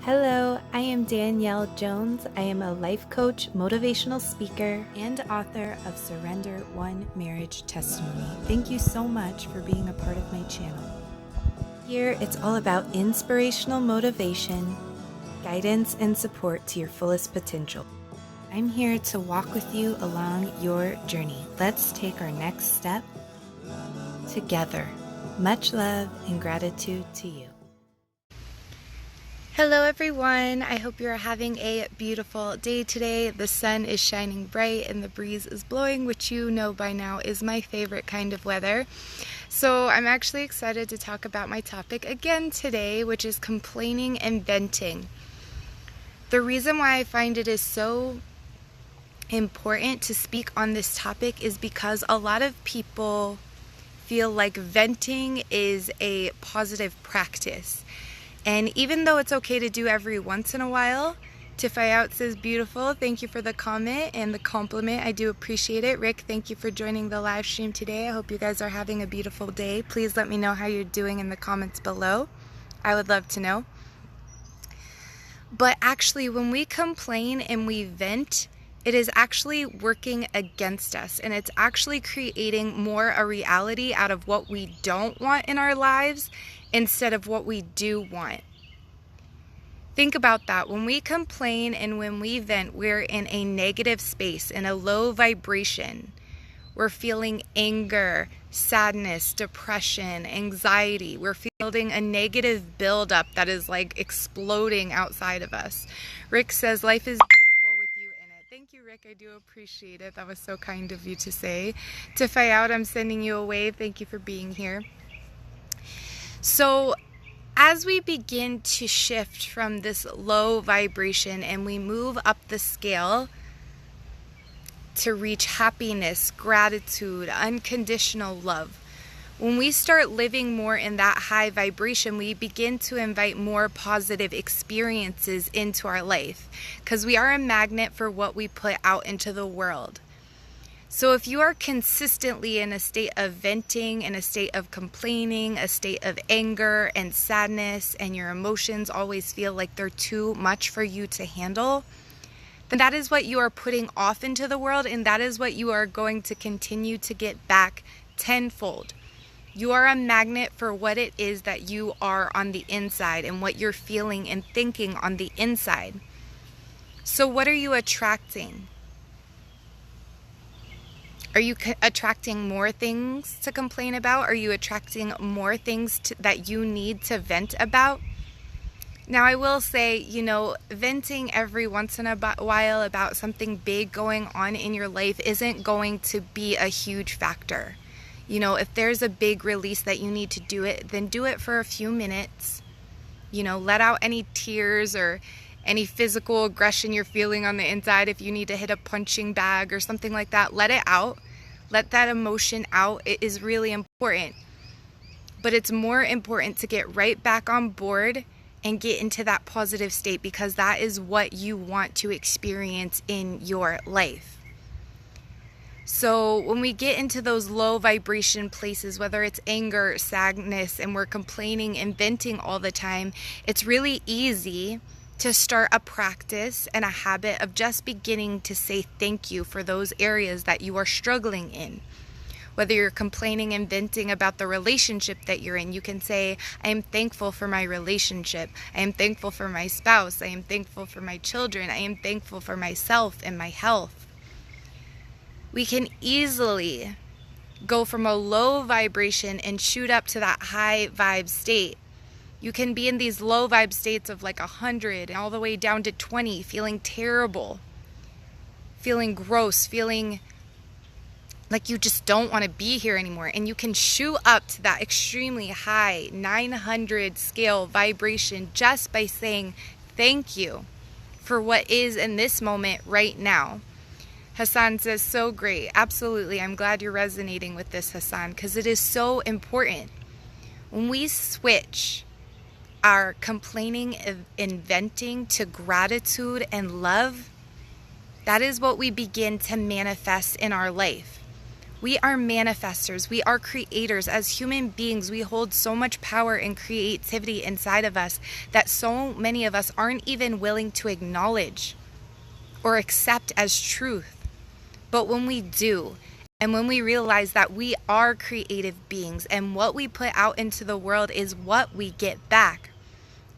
Hello, I am Danielle Jones. I am a life coach, motivational speaker, and author of Surrender One Marriage Testimony. Thank you so much for being a part of my channel. Here, it's all about inspirational motivation, guidance, and support to your fullest potential. I'm here to walk with you along your journey. Let's take our next step together. Much love and gratitude to you. Hello everyone, I hope you're having a beautiful day today. The sun is shining bright and the breeze is blowing, which you know by now is my favorite kind of weather. So I'm actually excited to talk about my topic again today, which is complaining and venting. The reason why I find it is so important to speak on this topic is because a lot of people feel like venting is a positive practice. And even though it's okay to do every once in a while, Tiffy Out says beautiful. Thank you for the comment and the compliment. I do appreciate it. Rick, thank you for joining the live stream today. I hope you guys are having a beautiful day. Please let me know how you're doing in the comments below. I would love to know. But actually, when we complain and we vent, it is actually working against us, and it's actually creating more a reality out of what we don't want in our lives instead of what we do want. Think about that. When we complain and when we vent, we're in a negative space, in a low vibration. We're feeling anger, sadness, depression, anxiety. We're feeling a negative buildup that is like exploding outside of us. Rick says, life is beautiful with you in it. Thank you, Rick. I do appreciate it. That was so kind of you to say. Tiffy Out, I'm sending you a wave. Thank you for being here. So as we begin to shift from this low vibration and we move up the scale to reach happiness, gratitude, unconditional love, when we start living more in that high vibration, we begin to invite more positive experiences into our life because we are a magnet for what we put out into the world. So if you are consistently in a state of venting, in a state of complaining, a state of anger and sadness, and your emotions always feel like they're too much for you to handle, then that is what you are putting off into the world, and that is what you are going to continue to get back tenfold. You are a magnet for what it is that you are on the inside and what you're feeling and thinking on the inside. So what are you attracting? Are you attracting more things to complain about? Are you attracting more things that you need to vent about? Now, I will say, venting every once in a while about something big going on in your life isn't going to be a huge factor. If there's a big release that you need to do it, then do it for a few minutes. Let out any tears or any physical aggression you're feeling on the inside. If you need to hit a punching bag or something like that, let it out. Let that emotion out. It is really important. But it's more important to get right back on board and get into that positive state because that is what you want to experience in your life. So when we get into those low vibration places, whether it's anger, sadness, and we're complaining and venting all the time, it's really easy to start a practice and a habit of just beginning to say thank you for those areas that you are struggling in. Whether you're complaining and venting about the relationship that you're in, you can say, I am thankful for my relationship. I am thankful for my spouse. I am thankful for my children. I am thankful for myself and my health. We can easily go from a low vibration and shoot up to that high vibe state. You can be in these low vibe states of like 100 and all the way down to 20, feeling terrible, feeling gross, feeling like you just don't want to be here anymore. And you can shoot up to that extremely high 900 scale vibration just by saying thank you for what is in this moment right now. Hassan says, so great. Absolutely. I'm glad you're resonating with this, Hassan, because it is so important. When we switch our complaining and venting to gratitude and love, that is what we begin to manifest in our life. We are manifestors. We are creators. As human beings, we hold so much power and creativity inside of us that so many of us aren't even willing to acknowledge or accept as truth. But when we do, and when we realize that we are creative beings and what we put out into the world is what we get back,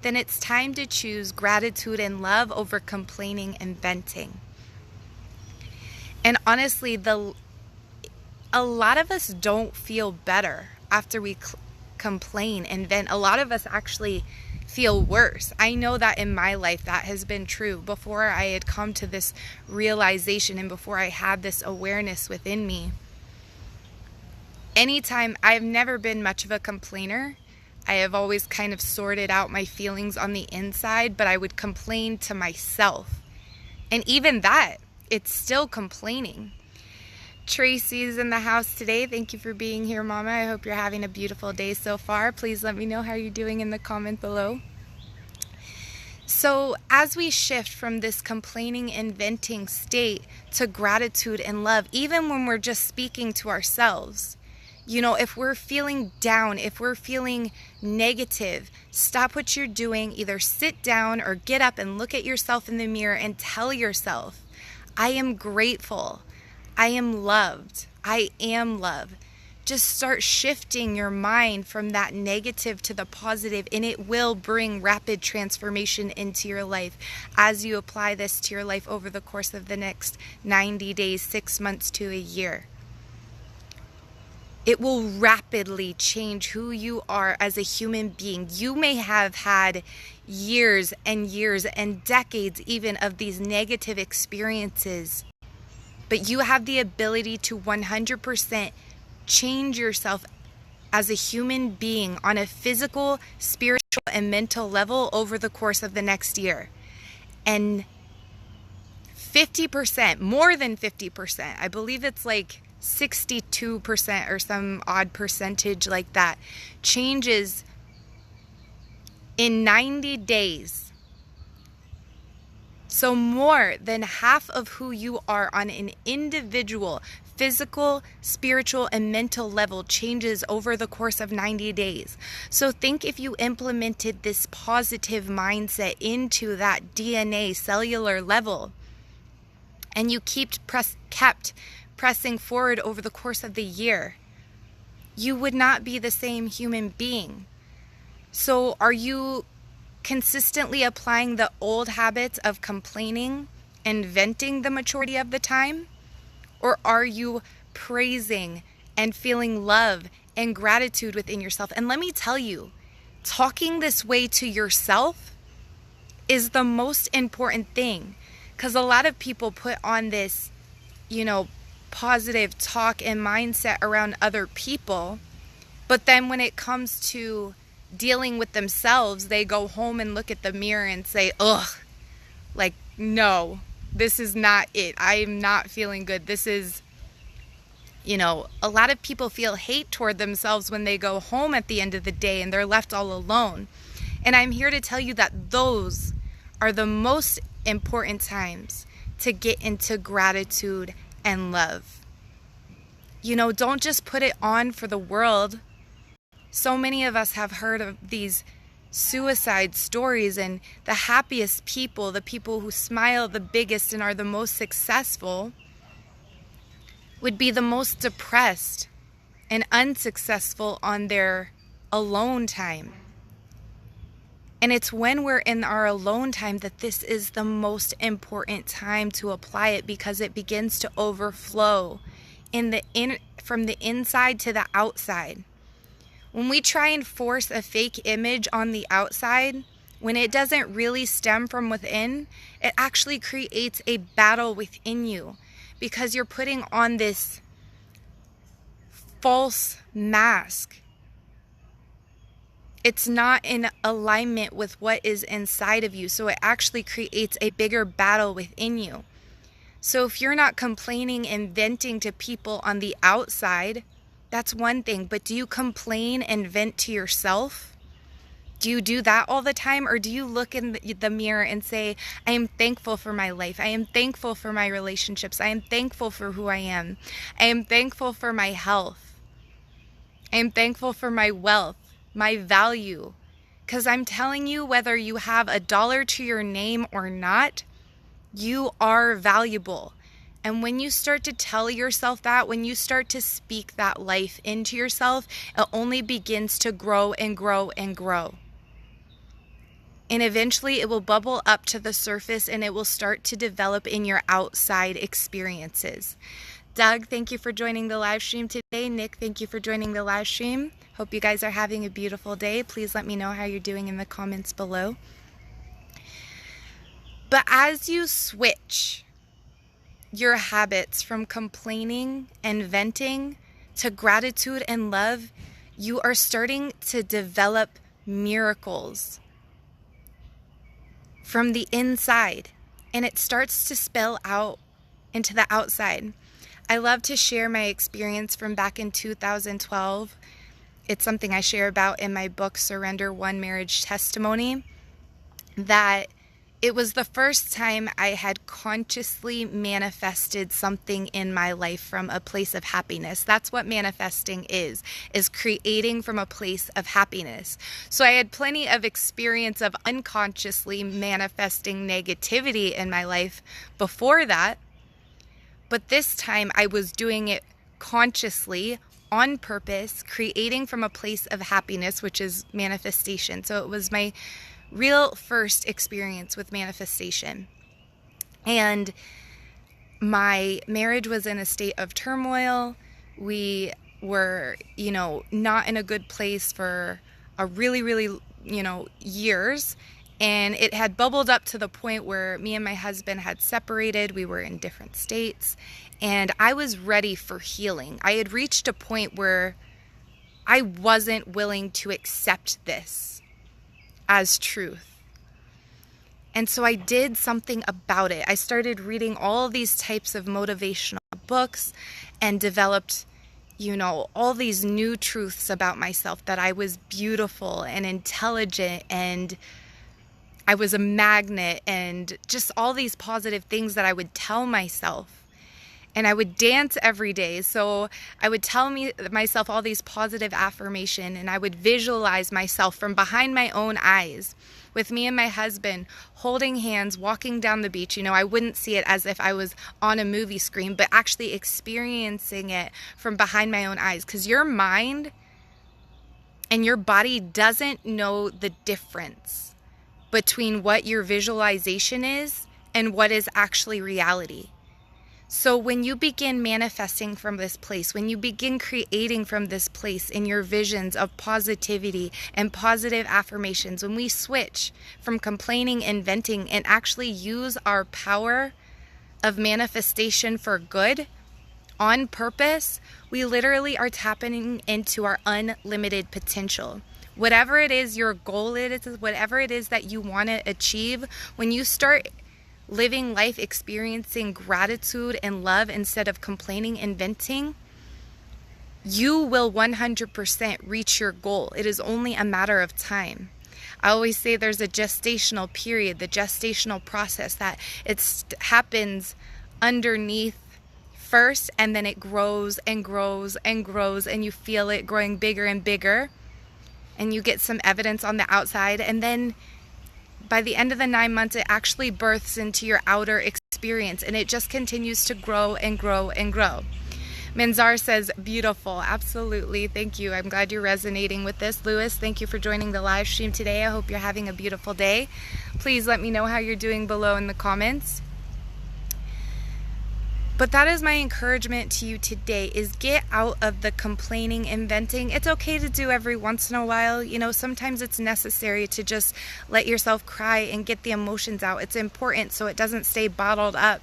then it's time to choose gratitude and love over complaining and venting. And honestly, a lot of us don't feel better after we complain and vent. A lot of us actually feel worse. I know that in my life that has been true. Before I had come to this realization and before I had this awareness within me, anytime, I've never been much of a complainer. I have always kind of sorted out my feelings on the inside, but I would complain to myself. And even that, it's still complaining. Tracy's in the house today. Thank you for being here, Mama. I hope you're having a beautiful day so far. Please let me know how you're doing in the comment below. So as we shift from this complaining and venting state to gratitude and love, even when we're just speaking to ourselves, if we're feeling down, if we're feeling negative, stop what you're doing, either sit down or get up and look at yourself in the mirror and tell yourself, I am grateful. I am loved. I am love. Just start shifting your mind from that negative to the positive, and it will bring rapid transformation into your life as you apply this to your life over the course of the next 90 days, 6 months to a year. It will rapidly change who you are as a human being. You may have had years and years and decades even of these negative experiences, but you have the ability to 100% change yourself as a human being on a physical, spiritual, and mental level over the course of the next year. And 50%, more than 50%, I believe it's like 62% or some odd percentage like that, changes in 90 days. So more than half of who you are on an individual, physical, spiritual, and mental level changes over the course of 90 days. So think if you implemented this positive mindset into that DNA cellular level, and you kept pressing forward over the course of the year, you would not be the same human being. So are you consistently applying the old habits of complaining and venting the majority of the time? Or are you praising and feeling love and gratitude within yourself? And let me tell you, talking this way to yourself is the most important thing, because a lot of people put on this, positive talk and mindset around other people, but then when it comes to dealing with themselves, they go home and look at the mirror and say, ugh, like, no, this is not it. I'm not feeling good. This is, a lot of people feel hate toward themselves when they go home at the end of the day and they're left all alone. And I'm here to tell you that those are the most important times to get into gratitude and love. Don't just put it on for the world. So many of us have heard of these suicide stories, and the happiest people, the people who smile the biggest and are the most successful, would be the most depressed and unsuccessful on their alone time. And it's when we're in our alone time that this is the most important time to apply it, because it begins to overflow from the inside to the outside. When we try and force a fake image on the outside, when it doesn't really stem from within, it actually creates a battle within you, because you're putting on this false mask. It's not in alignment with what is inside of you, so it actually creates a bigger battle within you. So if you're not complaining and venting to people on the outside, that's one thing, but do you complain and vent to yourself? Do you do that all the time, or do you look in the mirror and say, I am thankful for my life. I am thankful for my relationships. I am thankful for who I am. I am thankful for my health. I am thankful for my wealth, my value. Because I'm telling you, whether you have $1 to your name or not, you are valuable. And when you start to tell yourself that, when you start to speak that life into yourself, it only begins to grow and grow and grow. And eventually it will bubble up to the surface and it will start to develop in your outside experiences. Doug, thank you for joining the live stream today. Nick, thank you for joining the live stream. Hope you guys are having a beautiful day. Please let me know how you're doing in the comments below. But as you switch your habits from complaining and venting to gratitude and love, you are starting to develop miracles from the inside, and it starts to spill out into the outside. I love to share my experience from back in 2012. It's something I share about in my book, Surrender One Marriage Testimony, that it was the first time I had consciously manifested something in my life from a place of happiness. That's what manifesting is creating from a place of happiness. So I had plenty of experience of unconsciously manifesting negativity in my life before that. But this time I was doing it consciously, on purpose, creating from a place of happiness, which is manifestation. So it was my real first experience with manifestation. And my marriage was in a state of turmoil. We were, not in a good place for a really, years. And it had bubbled up to the point where me and my husband had separated. We were in different states. And I was ready for healing. I had reached a point where I wasn't willing to accept this as truth. And so I did something about it. I started reading all these types of motivational books and developed, all these new truths about myself, that I was beautiful and intelligent and I was a magnet, and just all these positive things that I would tell myself. And I would dance every day. So I would tell myself all these positive affirmation, and I would visualize myself from behind my own eyes with me and my husband holding hands, walking down the beach. I wouldn't see it as if I was on a movie screen, but actually experiencing it from behind my own eyes. Because your mind and your body doesn't know the difference between what your visualization is and what is actually reality. So when you begin manifesting from this place, when you begin creating from this place in your visions of positivity and positive affirmations, when we switch from complaining and venting and actually use our power of manifestation for good on purpose, we literally are tapping into our unlimited potential. Whatever it is your goal is, whatever it is that you want to achieve, when you start living life experiencing gratitude and love instead of complaining and venting, you will 100% reach your goal. It is only a matter of time. I always say there's a gestational period, the gestational process, that it happens underneath first, and then it grows and grows and grows, and you feel it growing bigger and bigger, and you get some evidence on the outside, and then by the end of the 9 months, it actually births into your outer experience, and it just continues to grow and grow and grow. Manzar says, beautiful. Absolutely. Thank you. I'm glad you're resonating with this. Lewis, thank you for joining the live stream today. I hope you're having a beautiful day. Please let me know how you're doing below in the comments. But that is my encouragement to you today, is get out of the complaining and venting. It's okay to do every once in a while. Sometimes it's necessary to just let yourself cry and get the emotions out. It's important so it doesn't stay bottled up.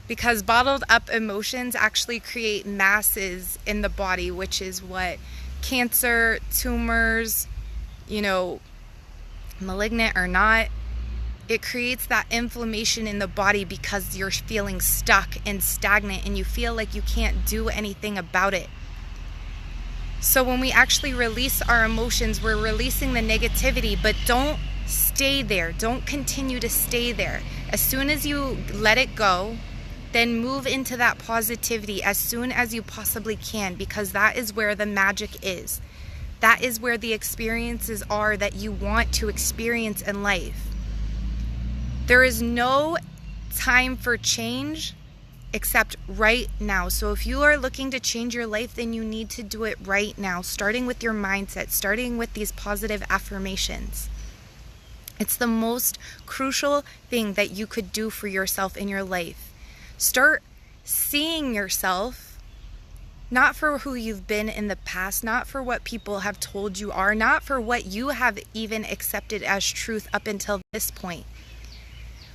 Because bottled up emotions actually create masses in the body, which is what cancer, tumors, malignant or not, it creates that inflammation in the body because you're feeling stuck and stagnant and you feel like you can't do anything about it. So when we actually release our emotions, we're releasing the negativity, but don't stay there. Don't continue to stay there. As soon as you let it go, then move into that positivity as soon as you possibly can, because that is where the magic is. That is where the experiences are that you want to experience in life. There is no time for change except right now. So if you are looking to change your life, then you need to do it right now, starting with your mindset, starting with these positive affirmations. It's the most crucial thing that you could do for yourself in your life. Start seeing yourself not for who you've been in the past, not for what people have told you are, not for what you have even accepted as truth up until this point.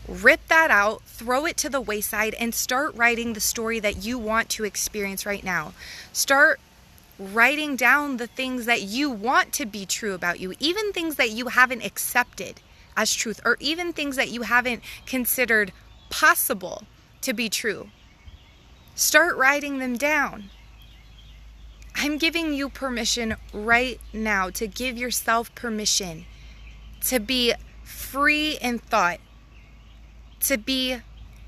Rip that out, throw it to the wayside, and start writing the story that you want to experience right now. Start writing down the things that you want to be true about you, even things that you haven't accepted as truth, or even things that you haven't considered possible to be true. Start writing them down. I'm giving you permission right now to give yourself permission to be free in thought, to be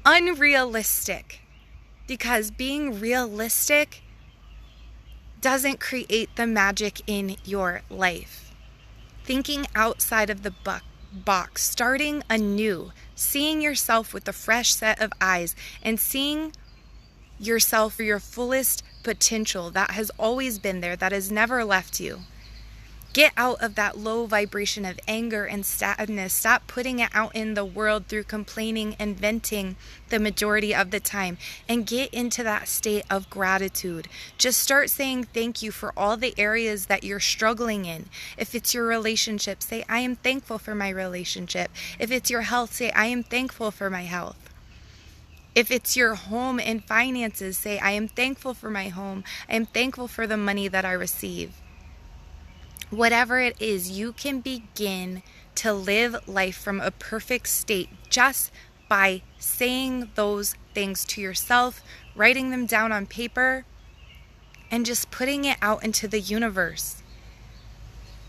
unrealistic, because being realistic doesn't create the magic in your life. Thinking outside of the box, starting anew, seeing yourself with a fresh set of eyes, and seeing yourself for your fullest potential that has always been there, that has never left you. Get out of that low vibration of anger and sadness. Stop putting it out in the world through complaining and venting the majority of the time, and get into that state of gratitude. Just start saying thank you for all the areas that you're struggling in. If it's your relationship, say, I am thankful for my relationship. If it's your health, say, I am thankful for my health. If it's your home and finances, say, I am thankful for my home. I am thankful for the money that I receive. Whatever it is, you can begin to live life from a perfect state just by saying those things to yourself, writing them down on paper, and just putting it out into the universe.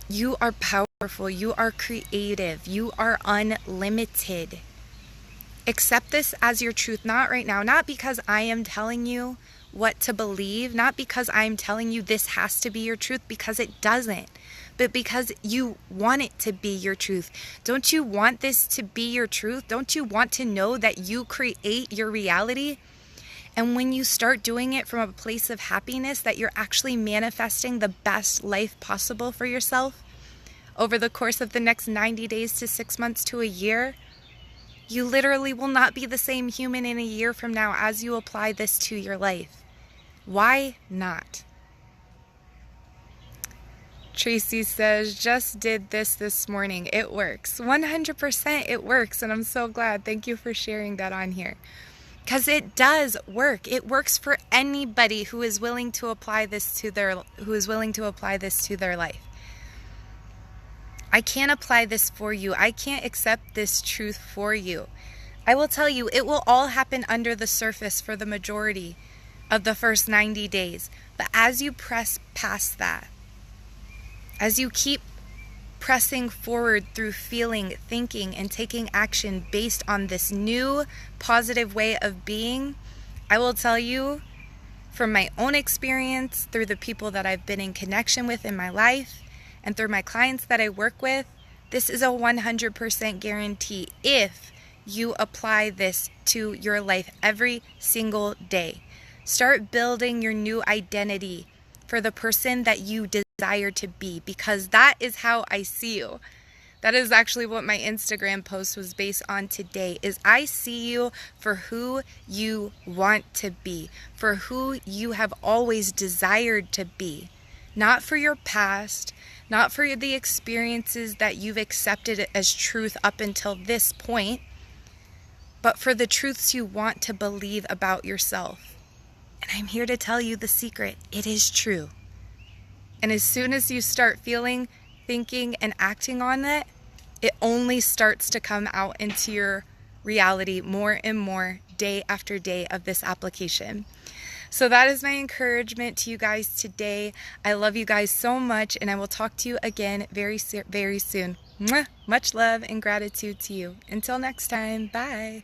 You are powerful. You are creative. You are unlimited. Accept this as your truth, not right now, not because I am telling you what to believe, not because I'm telling you this has to be your truth, because it doesn't, but because you want it to be your truth. Don't you want this to be your truth? Don't you want to know that you create your reality? And when you start doing it from a place of happiness, that you're actually manifesting the best life possible for yourself over the course of the next 90 days to 6 months to a year, you literally will not be the same human in a year from now as you apply this to your life. Why not? Tracy says, just did this morning. It works. 100% it works. And I'm so glad. Thank you for sharing that on here. Because it does work. It works for anybody who is willing to apply this to their life. I can't apply this for you. I can't accept this truth for you. I will tell you, it will all happen under the surface for the majority of the first 90 days. But as you press past that, as you keep pressing forward through feeling, thinking, and taking action based on this new positive way of being, I will tell you from my own experience, through the people that I've been in connection with in my life, and through my clients that I work with, this is a 100% guarantee if you apply this to your life every single day. Start building your new identity for the person that you desire to be, because that is how I see you. That is actually what my Instagram post was based on today, is I see you for who you want to be, for who you have always desired to be. Not for your past, not for the experiences that you've accepted as truth up until this point, but for the truths you want to believe about yourself. And I'm here to tell you the secret. It is true. And as soon as you start feeling, thinking, and acting on it, it only starts to come out into your reality more and more day after day of this application. So that is my encouragement to you guys today. I love you guys so much, and I will talk to you again very soon. Mwah! Much love and gratitude to you. Until next time, bye.